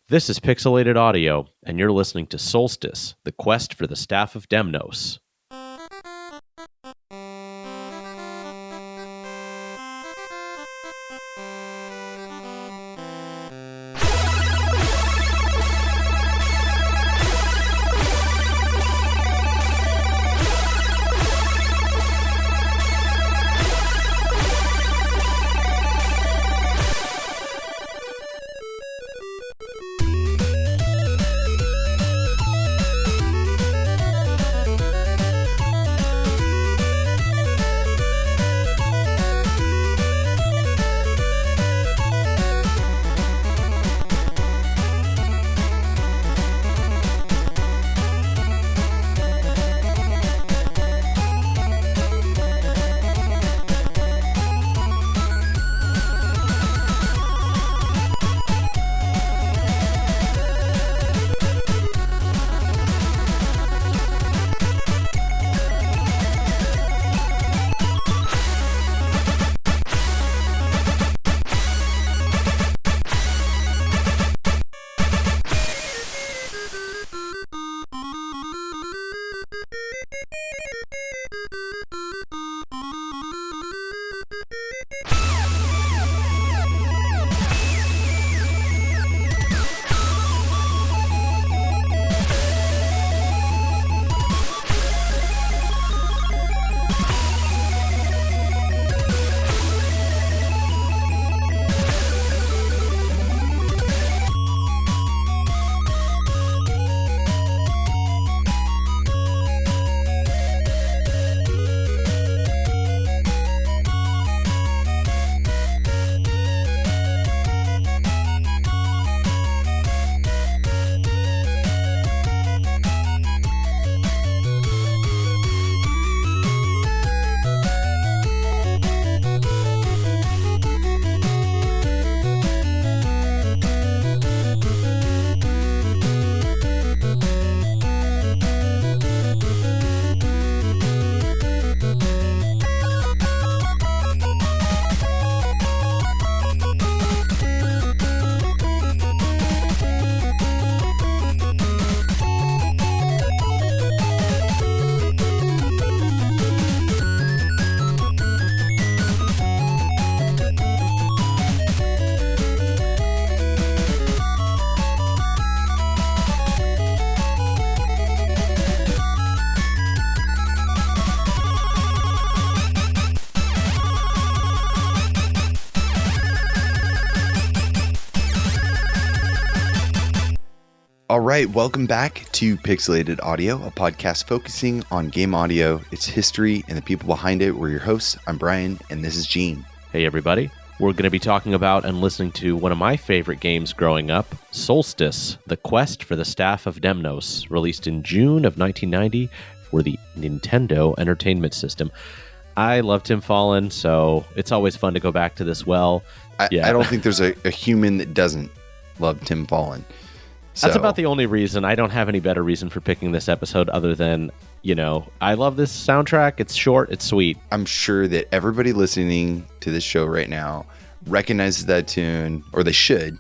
This is Pixelated Audio, and you're listening to Solstice, the quest for the Staff of Demnos. All right, welcome back to Pixelated Audio, a podcast focusing on game audio, its history, and the people behind it. We're your hosts. I'm Brian, and this is Gene. Hey everybody, we're going to be talking about and listening to one of my favorite games growing up, Solstice, the quest for the Staff of Demnos, released in June of 1990 for the Nintendo Entertainment System. I love Tim Follin, so it's always fun to go back to this well. I don't think there's a human that doesn't love Tim Follin. That's about the only reason. I don't have any better reason for picking this episode other than, I love this soundtrack. It's short. It's sweet. I'm sure that everybody listening to this show right now recognizes that tune, or they should,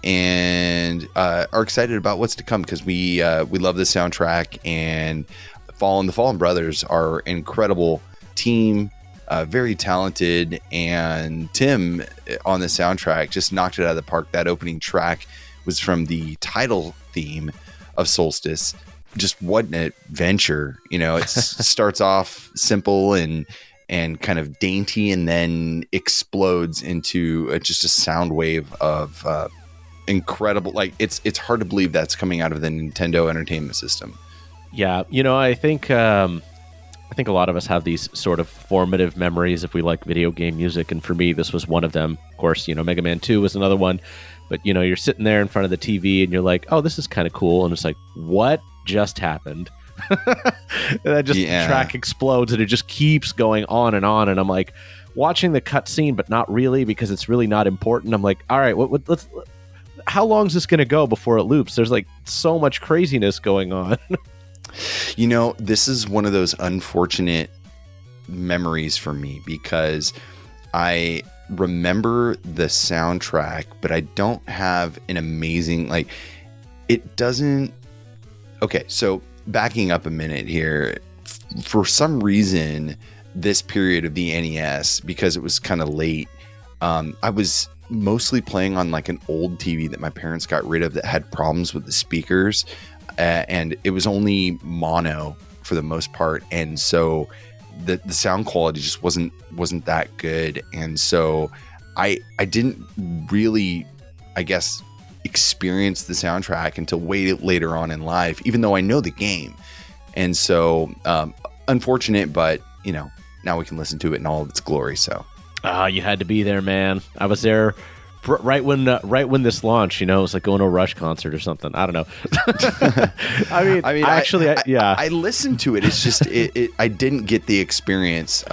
and are excited about what's to come because we love the soundtrack. And the Fallen Brothers are an incredible team, very talented, and Tim on the soundtrack just knocked it out of the park. That opening track was from the title theme of Solstice. Just what an adventure. It starts off simple and kind of dainty, and then explodes into just a sound wave of incredible. Like it's hard to believe that's coming out of the Nintendo Entertainment System. Yeah, I think a lot of us have these sort of formative memories if we like video game music, and for me, this was one of them. Of course, Mega Man 2 was another one. But, you're sitting there in front of the TV and you're like, oh, this is kind of cool. And it's like, what just happened? And that just the track explodes and it just keeps going on. And I'm like watching the cutscene, but not really because it's really not important. I'm like, all right, let's how long is this going to go before it loops? There's like so much craziness going on. This is one of those unfortunate memories for me because I remember the soundtrack, but I don't have an amazing, like, it doesn't. Okay, so backing up a minute here, for some reason, this period of the NES, because it was kind of late, I was mostly playing on like an old TV that my parents got rid of that had problems with the speakers, and it was only mono for the most part, and so the sound quality just wasn't that good, and so I didn't really, I guess, experience the soundtrack until way later on in life, even though I know the game. And so unfortunate, but you know, now we can listen to it in all of its glory. So you had to be there, man. I was there right when this launched. You know, it was like going to a Rush concert or something. I don't know. I listened to it. It's just I didn't get the experience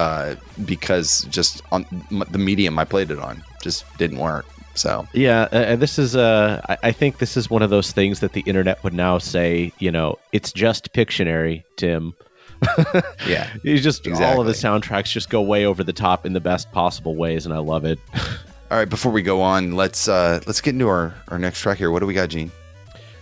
because just on the medium I played it on just didn't work. So yeah, this is I think this is one of those things that the internet would now say, you know, it's just Pictionary, Tim. Yeah, he's just exactly. All of the soundtracks just go way over the top in the best possible ways, and I love it. All right, before we go on, let's get into our next track here. What do we got, Gene?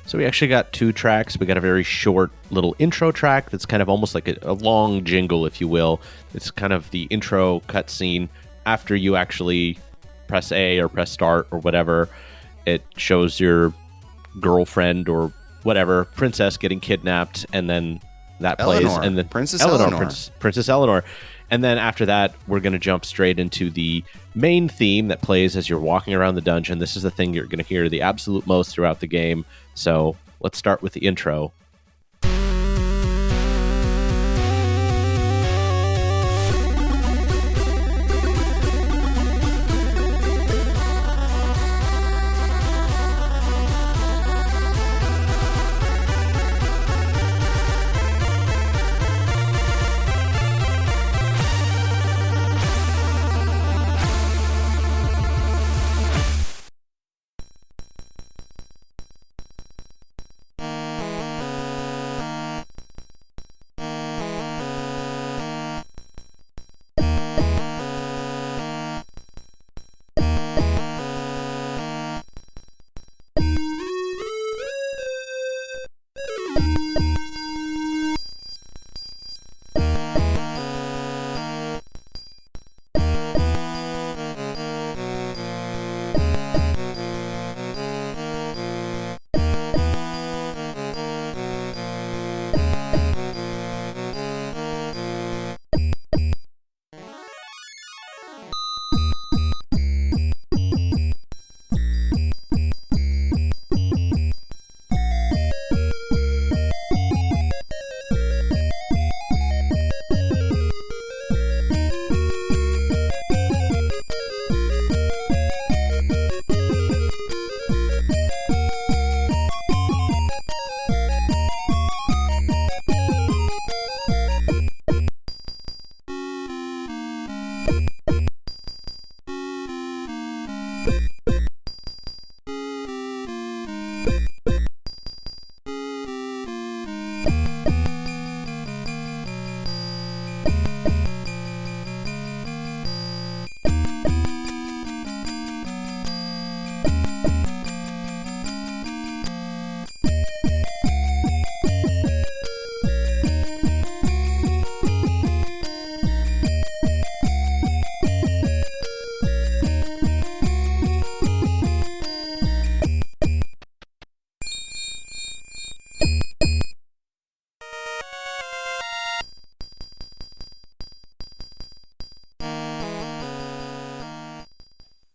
So we actually got 2 tracks. We got a very short little intro track that's kind of almost like a long jingle, if you will. It's kind of the intro cutscene after you actually press A or press start or whatever. It shows your girlfriend or whatever princess getting kidnapped, and then that plays, and then Princess Eleanor. Princess Eleanor. And then after that, we're going to jump straight into the main theme that plays as you're walking around the dungeon. This is the thing you're going to hear the absolute most throughout the game. So let's start with the intro.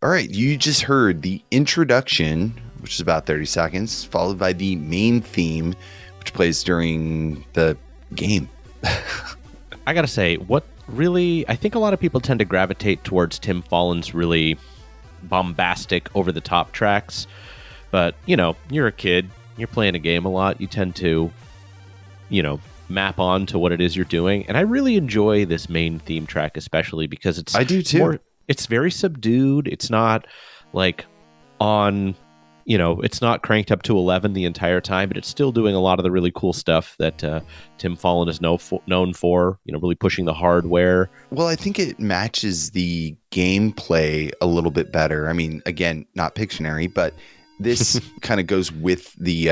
All right, you just heard the introduction, which is about 30 seconds, followed by the main theme, which plays during the game. I gotta say, what really, I think a lot of people tend to gravitate towards Tim Follin's really bombastic, over-the-top tracks. But, you know, you're a kid, you're playing a game a lot, you tend to, you know, map on to what it is you're doing. And I really enjoy this main theme track, especially because it's... I do too. It's very subdued. It's not like on it's not cranked up to 11 the entire time, but it's still doing a lot of the really cool stuff that Tim Follin is known for, really pushing the hardware. Well, I think it matches the gameplay a little bit better. I mean, again, not Pictionary, but this kind of goes with the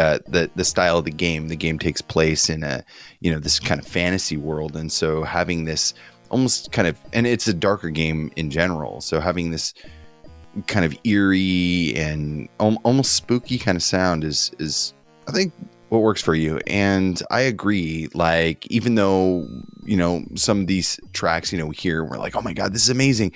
style of the game. The game takes place in a, this kind of fantasy world. And so having this almost kind of, and it's a darker game in general. So having this kind of eerie and almost spooky kind of sound is I think what works for you. And I agree, like, even though, some of these tracks, we hear, we're like, oh my God, this is amazing.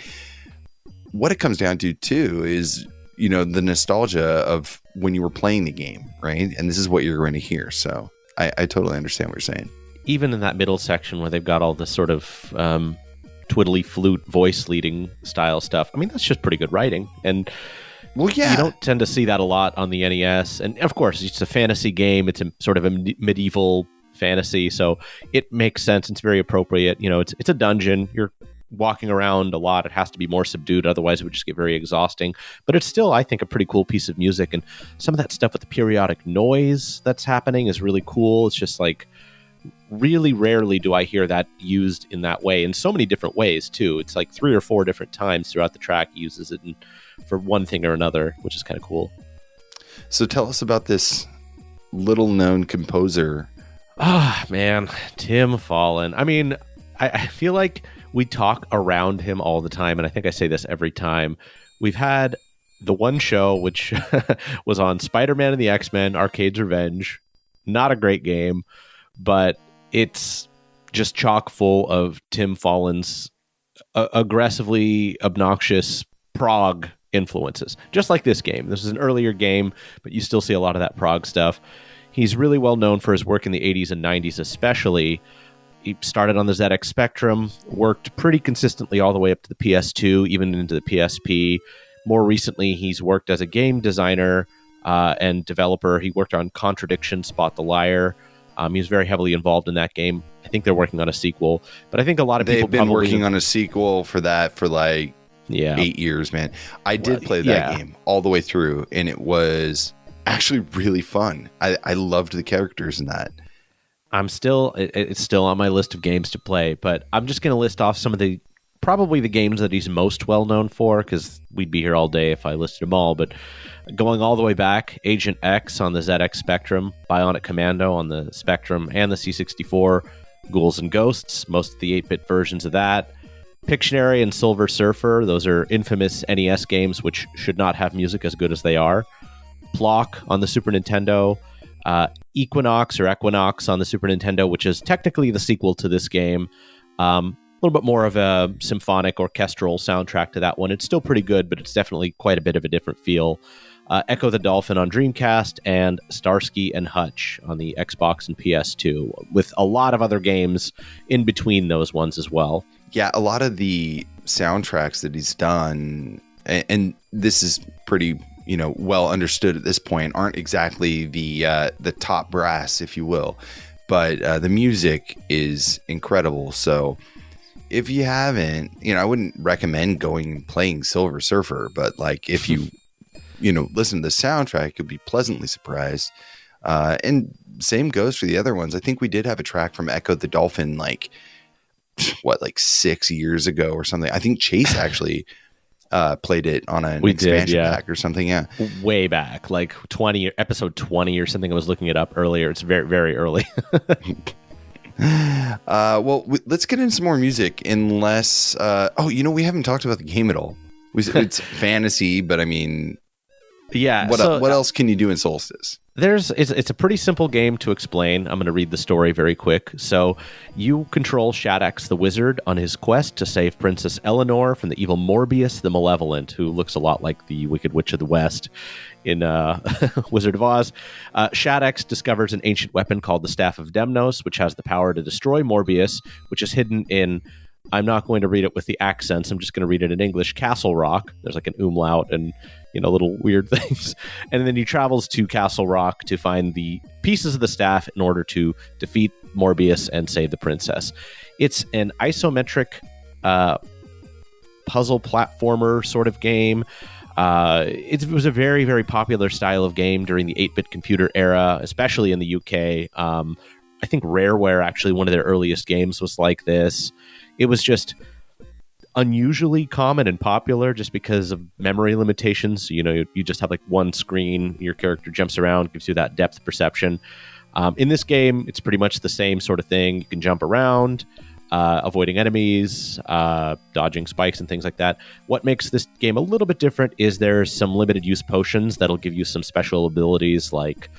What it comes down to too is, the nostalgia of when you were playing the game, right? And this is what you're going to hear. So I totally understand what you're saying. Even in that middle section where they've got all this sort of twiddly flute voice leading style stuff, I mean, that's just pretty good writing. And well, yeah, you don't tend to see that a lot on the NES. And of course, it's a fantasy game. It's a sort of a medieval fantasy, so it makes sense. It's very appropriate. It's a dungeon. You're walking around a lot. It has to be more subdued, otherwise it would just get very exhausting. But it's still, I think, a pretty cool piece of music. And some of that stuff with the periodic noise that's happening is really cool. It's just like, really rarely do I hear that used in that way, in so many different ways too. It's like 3 or 4 different times throughout the track he uses it for one thing or another, which is kind of cool. So tell us about this little known composer. Man, Tim Follin. I mean, I feel like we talk around him all the time, and I think I say this every time. We've had the one show which was on Spider-Man and the X-Men, Arcade's Revenge. Not a great game, but it's just chock full of Tim Follin's aggressively obnoxious prog influences, just like this game. This is an earlier game, but you still see a lot of that prog stuff. He's really well known for his work in the 80s and 90s especially. He started on the ZX Spectrum, worked pretty consistently all the way up to the PS2, even into the PSP. More recently, he's worked as a game designer and developer. He worked on Contradiction, Spot the Liar. He was very heavily involved in that game. I think they're working on a sequel, but I think a lot of people they've been working on a sequel for that for like 8 years, man. I did play that game all the way through, and it was actually really fun. I loved the characters in that. It's still on my list of games to play, but I'm just going to list off some of probably the games that he's most well known for, because we'd be here all day if I listed them all. But going all the way back, Agent X on the ZX Spectrum, Bionic Commando on the Spectrum and the C64, Ghouls and Ghosts, most of the 8-bit versions of that, Pictionary and Silver Surfer, those are infamous NES games which should not have music as good as they are, Plok on the Super Nintendo, Equinox on the Super Nintendo, which is technically the sequel to this game. A little bit more of a symphonic orchestral soundtrack to that one. It's still pretty good, but it's definitely quite a bit of a different feel. Ecco the Dolphin on Dreamcast, and Starsky and Hutch on the Xbox and PS2, with a lot of other games in between those ones as well. Yeah, a lot of the soundtracks that he's done, and this is pretty well understood at this point, aren't exactly the top brass, if you will, but the music is incredible. So if you haven't, I wouldn't recommend going and playing Silver Surfer, but like if you listen to the soundtrack, you'll be pleasantly surprised. And same goes for the other ones. I think we did have a track from Ecco the Dolphin like 6 years ago or something. I think Chase actually played it on an expansion pack or something. Yeah, way back, like episode 20 or something. I was looking it up earlier. It's very, very early. Well, let's get into some more music. Unless, we haven't talked about the game at all. It's fantasy, but I mean, yeah. What else can you do in Solstice? It's a pretty simple game to explain. I'm going to read the story very quick. So you control Shaddix the Wizard on his quest to save Princess Eleanor from the evil Morbius the Malevolent, who looks a lot like the Wicked Witch of the West in Wizard of Oz. Shaddix discovers an ancient weapon called the Staff of Demnos, which has the power to destroy Morbius, which is hidden in, I'm not going to read it with the accents, I'm just going to read it in English, Castle Rock. There's like an umlaut and little weird things. And then he travels to Castle Rock to find the pieces of the staff in order to defeat Morbius and save the princess. It's an isometric puzzle platformer sort of game. It was a very, very popular style of game during the 8-bit computer era, especially in the UK. I think Rareware, actually, one of their earliest games was like this. It was just unusually common and popular just because of memory limitations. You just have like one screen, your character jumps around, gives you that depth perception. In this game, it's pretty much the same sort of thing. You can jump around, avoiding enemies, dodging spikes and things like that. What makes this game a little bit different is there's some limited use potions that'll give you some special abilities, like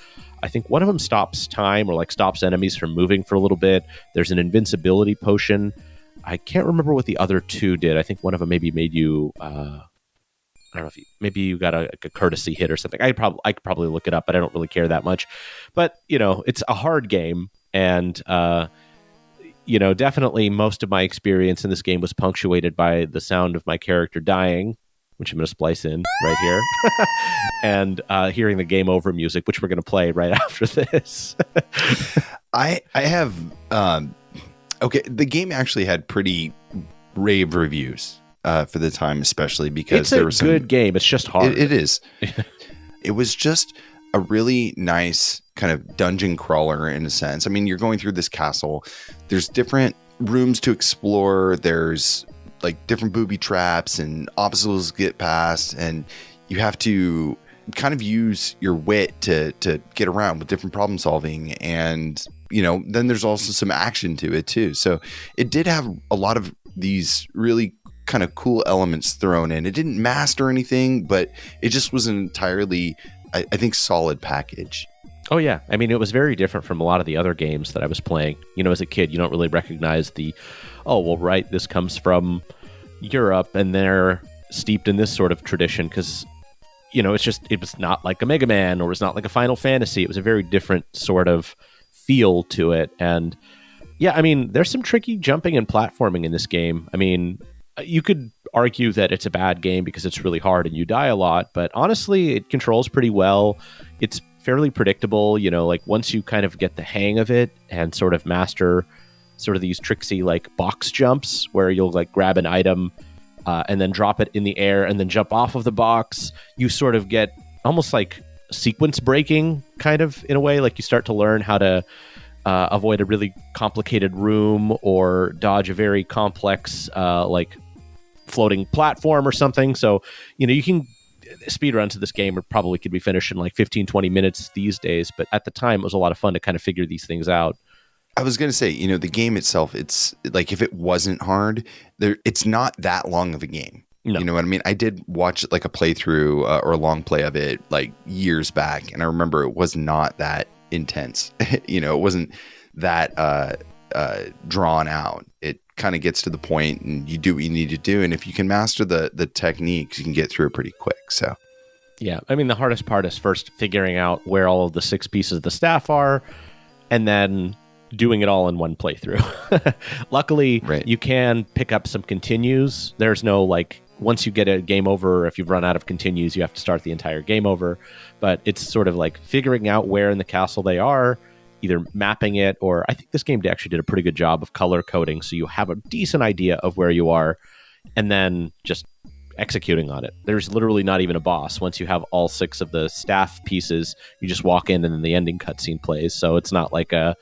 I think one of them stops time or like stops enemies from moving for a little bit. There's an invincibility potion. I can't remember what the other two did. I think one of them maybe made you, I don't know if maybe you got a courtesy hit or something. I could probably look it up, but I don't really care that much. But, it's a hard game. And, definitely most of my experience in this game was punctuated by the sound of my character dying, which I'm going to splice in right here, and hearing the game over music, which we're going to play right after this. I have... Okay, the game actually had pretty rave reviews for the time, especially because there was a good game. It's just hard. It is. It was just a really nice kind of dungeon crawler in a sense. I mean, you're going through this castle. There's different rooms to explore. There's like different booby traps and obstacles to get past, and you have to kind of use your wit to get around with different problem solving. And then there's also some action to it too. So it did have a lot of these really kind of cool elements thrown in. It didn't master anything, but it just was an entirely, I think, solid package. Oh yeah. I mean, it was very different from a lot of the other games that I was playing. As a kid, you don't really recognize right, this comes from Europe and they're steeped in this sort of tradition because, it was not like a Mega Man or it was not like a Final Fantasy. It was a very different sort of feel to it. And yeah, I mean, there's some tricky jumping and platforming in this game. I mean, you could argue that it's a bad game because it's really hard and you die a lot, but honestly, it controls pretty well. It's fairly predictable, like once you kind of get the hang of it and sort of master sort of these tricksy like box jumps where you'll like grab an item and then drop it in the air and then jump off of the box, you sort of get almost like sequence breaking kind of in a way. Like you start to learn how to avoid a really complicated room or dodge a very complex like floating platform or something. So, you can speedruns of this game probably could be finished in like 15-20 minutes these days, but at the time it was a lot of fun to kind of figure these things out. I was going to say, the game itself, it's like if it wasn't hard, it's not that long of a game. No. You know what I mean? I did watch like a playthrough or a long play of it like years back, and I remember it was not that intense. It wasn't that drawn out. It kind of gets to the point and you do what you need to do. And if you can master the techniques, you can get through it pretty quick. So, yeah, I mean, the hardest part is first figuring out where all of the 6 pieces of the staff are and then doing it all in one playthrough. Luckily, right. You can pick up some continues. There's no like, once you get a game over, if you've run out of continues, you have to start the entire game over. But it's sort of like figuring out where in the castle they are, either mapping it, or I think this game actually did a pretty good job of color coding, so you have a decent idea of where you are, and then just executing on it. There's literally not even a boss. Once you have all 6 of the staff pieces, you just walk in and then the ending cutscene plays. So it's not like a,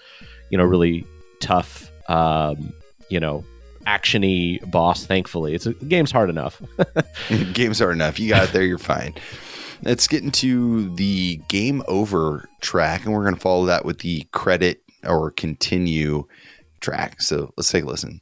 really tough, action-y boss, thankfully. The game's hard enough. Game's hard enough. You got it there, you're fine. Let's get into the game over track, and we're going to follow that with the credit or continue track. So let's take a listen.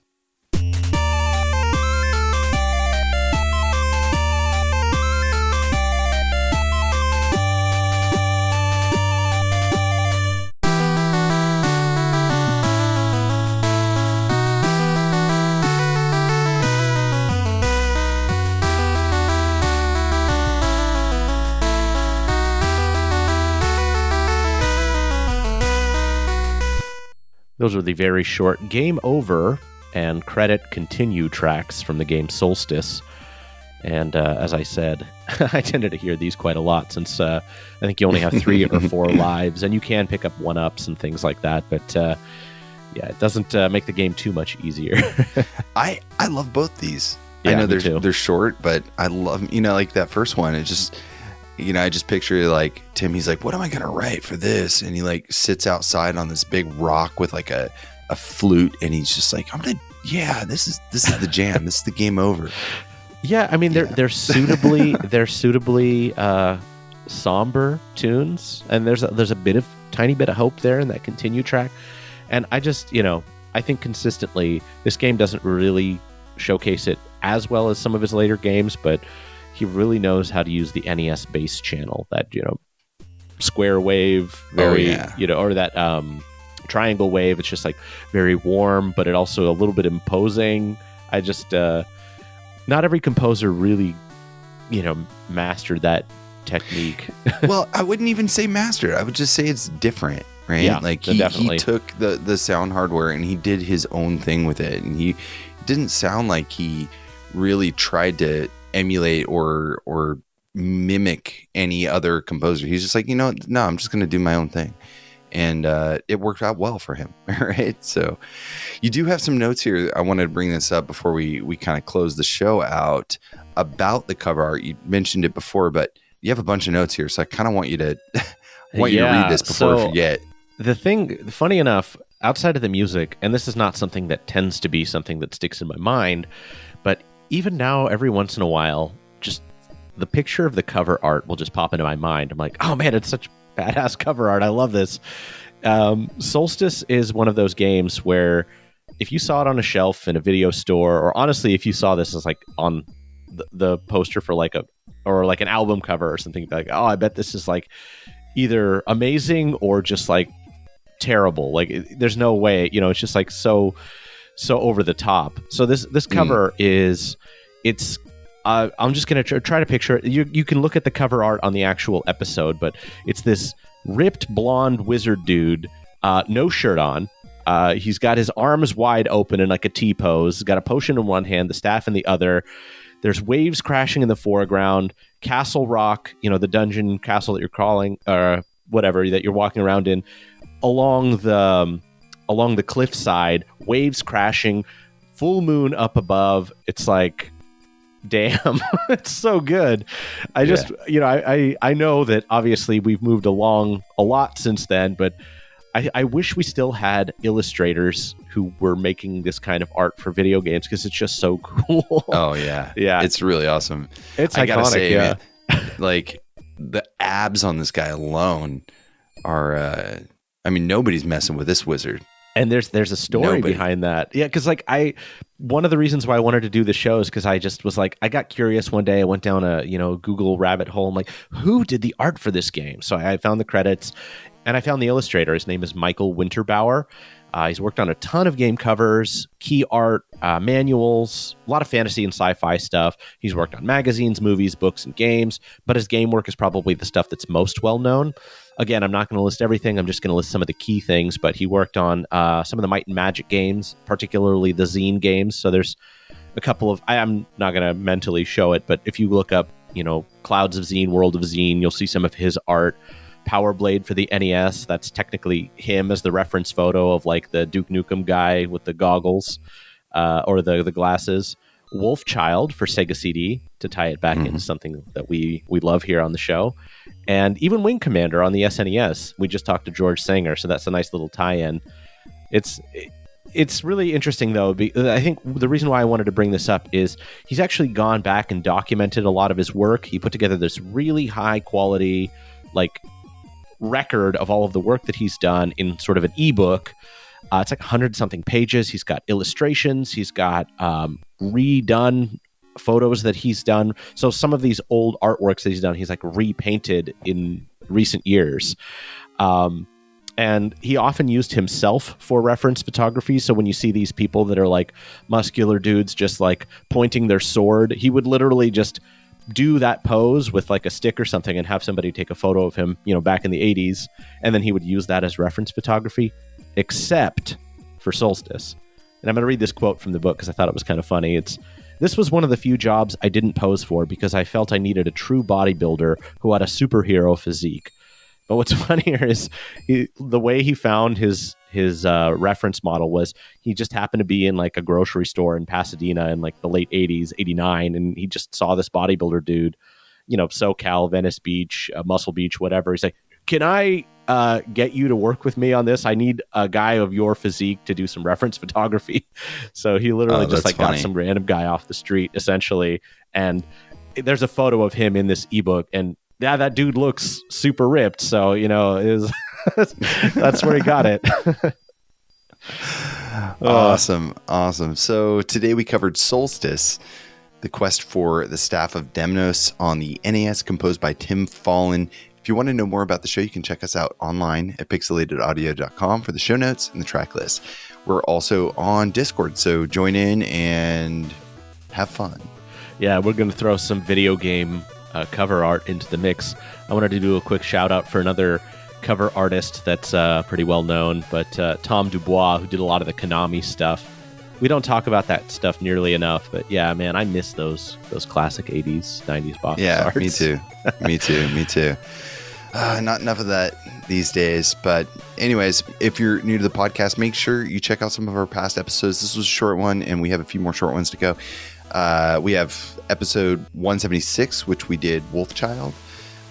Those are the very short Game Over and Credit Continue tracks from the game Solstice. And as I said, I tended to hear these quite a lot since I think you only have 3 or 4 lives, and you can pick up 1-ups and things like that. But yeah, it doesn't make the game too much easier. I love both these. I know too. they're short, but I love, like that first one. It just, I just picture like Tim, he's like, what am I going to write for this? And he like sits outside on this big rock with like a flute. And he's just like, this is the jam. This is the game over. Yeah. I mean, they're suitably, somber tunes. And there's a tiny bit of hope there in that continue track. And I just, I think consistently this game doesn't really showcase it as well as some of his later games, but he really knows how to use the NES bass channel, that square wave, or that triangle wave. It's just like very warm, but it also a little bit imposing. I just not every composer really mastered that technique. Well, I wouldn't even say mastered. I would just say it's different, right? Yeah, like he took the sound hardware and he did his own thing with it, and he didn't sound like he really tried to emulate or mimic any other composer. He's just like, no, I'm just going to do my own thing. And it worked out well for him. Right. So you do have some notes here. I wanted to bring this up before we kind of close the show out about the cover art. You mentioned it before, but you have a bunch of notes here. So I kind of want you to you to read this before I forget. The thing, funny enough, outside of the music, and this is not something that tends to be something that sticks in my mind, but even now, every once in a while, just the picture of the cover art will just pop into my mind. I'm like, oh man, it's such badass cover art. I love this. Solstice is one of those games where if you saw it on a shelf in a video store, or honestly, if you saw this as like on the poster for like an album cover or something, like, oh, I bet this is like either amazing or just like terrible. Like there's no way, it's just like so over the top. So this cover is, I'm just going to try to picture it. You can look at the cover art on the actual episode, but it's this ripped blonde wizard dude, no shirt on. He's got his arms wide open in like a T pose. He's got a potion in one hand, the staff in the other. There's waves crashing in the foreground, Castle Rock, the dungeon castle that you're crawling, or whatever that you're walking around in, along the cliffside, waves crashing, full moon up above. It's like, damn, it's so good. I just, I know that obviously we've moved along a lot since then, but I wish we still had illustrators who were making this kind of art for video games, because it's just so cool. Oh yeah. Yeah. It's really awesome. It's I iconic, gotta say, yeah. Man, like the abs on this guy alone are, nobody's messing with this wizard. And there's a story behind that. Yeah, because like one of the reasons why I wanted to do the show is because I just was like, I got curious one day. I went down a Google rabbit hole. I'm like, who did the art for this game? So I found the credits, and I found the illustrator. His name is Michael Winterbauer. He's worked on a ton of game covers, key art, manuals, a lot of fantasy and sci-fi stuff. He's worked on magazines, movies, books, and games, but his game work is probably the stuff that's most well known. Again, I'm not going to list everything. I'm just going to list some of the key things, but he worked on some of the Might and Magic games, particularly the Zine games. So there's a couple of, I'm not going to mentally show it, but if you look up, Clouds of Zine, World of Zine, you'll see some of his art. Power Blade for the NES, that's technically him as the reference photo of like the Duke Nukem guy with the goggles or the glasses. Wolfchild for Sega CD, to tie it back into something that we love here on the show. And even Wing Commander on the SNES. We just talked to George Sanger, so that's a nice little tie-in. It's really interesting, though. I think the reason why I wanted to bring this up is he's actually gone back and documented a lot of his work. He put together this really high-quality, like, record of all of the work that he's done in sort of an ebook. It's like 100-something pages. He's got illustrations. He's got redone photos that he's done. So some of these old artworks that he's done, he's like repainted in recent years. And he often used himself for reference photography. So when you see these people that are like muscular dudes just like pointing their sword, he would literally just do that pose with like a stick or something and have somebody take a photo of him, back in the 80s. And then he would use that as reference photography, except for Solstice. And I'm going to read this quote from the book because I thought it was kind of funny. This was one of the few jobs I didn't pose for because I felt I needed a true bodybuilder who had a superhero physique. But what's funnier is the way he found his reference model was he just happened to be in like a grocery store in Pasadena in like the late 80s, 89, and he just saw this bodybuilder dude, SoCal, Venice Beach, Muscle Beach, whatever. He's like, can I get you to work with me on this? I need a guy of your physique to do some reference photography. So he literally just like got some random guy off the street essentially. And there's a photo of him in this ebook, and yeah, that dude looks super ripped. So, that's where he got it. Awesome. So today we covered Solstice, the quest for the Staff of Demnos on the NES, composed by Tim Follin. If you want to know more about the show, you can check us out online at pixelatedaudio.com for the show notes and the track list. We're also on Discord, so join in and have fun. Yeah, we're going to throw some video game cover art into the mix. I wanted to do a quick shout out for another cover artist that's pretty well known, but Tom Dubois, who did a lot of the Konami stuff. We don't talk about that stuff nearly enough, but yeah, man, I miss those classic 80s, 90s box arts. Me too. Me too. Not enough of that these days. But anyways, if you're new to the podcast, make sure you check out some of our past episodes. This was a short one, and we have a few more short ones to go. We have episode 176, which we did Wolfchild,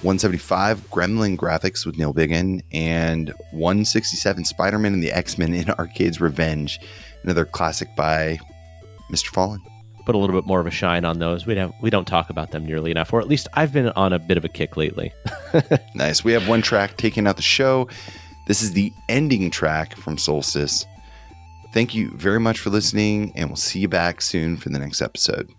175, Gremlin Graphics with Neil Biggin, and 167, Spider-Man and the X-Men in Arcade's Revenge, another classic by Mr. Follin. Put a little bit more of a shine on those. We don't talk about them nearly enough, or at least I've been on a bit of a kick lately. Nice. We have one track taking out the show. This is the ending track from Solstice. Thank you very much for listening, and we'll see you back soon for the next episode.